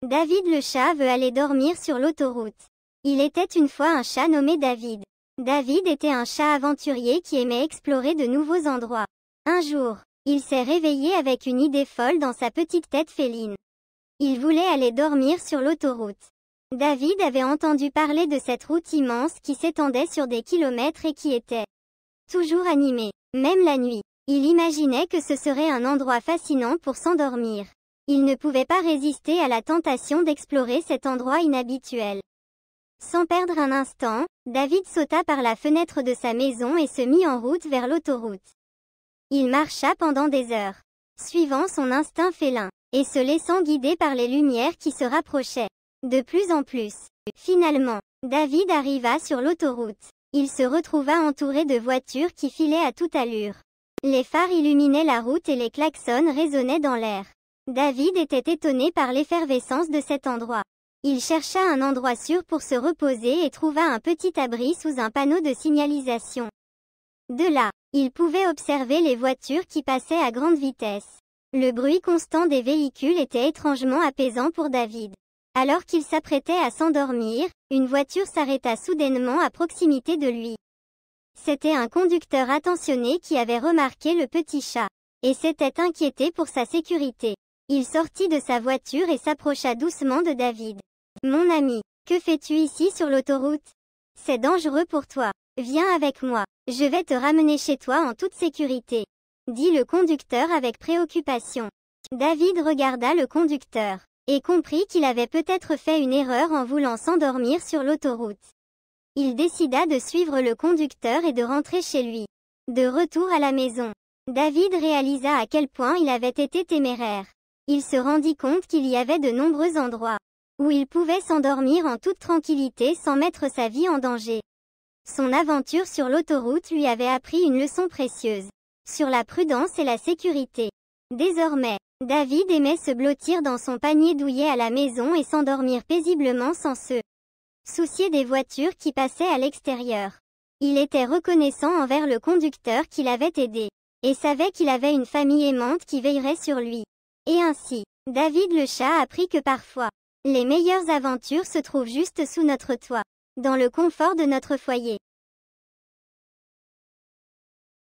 David le chat veut aller dormir sur l'autoroute. Il était une fois un chat nommé David. David était un chat aventurier qui aimait explorer de nouveaux endroits. Un jour, il s'est réveillé avec une idée folle dans sa petite tête féline. Il voulait aller dormir sur l'autoroute. David avait entendu parler de cette route immense qui s'étendait sur des kilomètres et qui était toujours animée, même la nuit. Il imaginait que ce serait un endroit fascinant pour s'endormir. Il ne pouvait pas résister à la tentation d'explorer cet endroit inhabituel. Sans perdre un instant, David sauta par la fenêtre de sa maison et se mit en route vers l'autoroute. Il marcha pendant des heures, suivant son instinct félin, et se laissant guider par les lumières qui se rapprochaient de plus en plus. Finalement, David arriva sur l'autoroute. Il se retrouva entouré de voitures qui filaient à toute allure. Les phares illuminaient la route et les klaxons résonnaient dans l'air. David était étonné par l'effervescence de cet endroit. Il chercha un endroit sûr pour se reposer et trouva un petit abri sous un panneau de signalisation. De là, il pouvait observer les voitures qui passaient à grande vitesse. Le bruit constant des véhicules était étrangement apaisant pour David. Alors qu'il s'apprêtait à s'endormir, une voiture s'arrêta soudainement à proximité de lui. C'était un conducteur attentionné qui avait remarqué le petit chat, et s'était inquiété pour sa sécurité. Il sortit de sa voiture et s'approcha doucement de David. « Mon ami, que fais-tu ici sur l'autoroute? C'est dangereux pour toi. Viens avec moi. Je vais te ramener chez toi en toute sécurité. » dit le conducteur avec préoccupation. David regarda le conducteur, et comprit qu'il avait peut-être fait une erreur en voulant s'endormir sur l'autoroute. Il décida de suivre le conducteur et de rentrer chez lui. De retour à la maison, David réalisa à quel point il avait été téméraire. Il se rendit compte qu'il y avait de nombreux endroits où il pouvait s'endormir en toute tranquillité sans mettre sa vie en danger. Son aventure sur l'autoroute lui avait appris une leçon précieuse sur la prudence et la sécurité. Désormais, David aimait se blottir dans son panier douillet à la maison et s'endormir paisiblement sans se soucier des voitures qui passaient à l'extérieur. Il était reconnaissant envers le conducteur qui l'avait aidé, et savait qu'il avait une famille aimante qui veillerait sur lui. Et ainsi, David le chat apprit que parfois, les meilleures aventures se trouvent juste sous notre toit, dans le confort de notre foyer.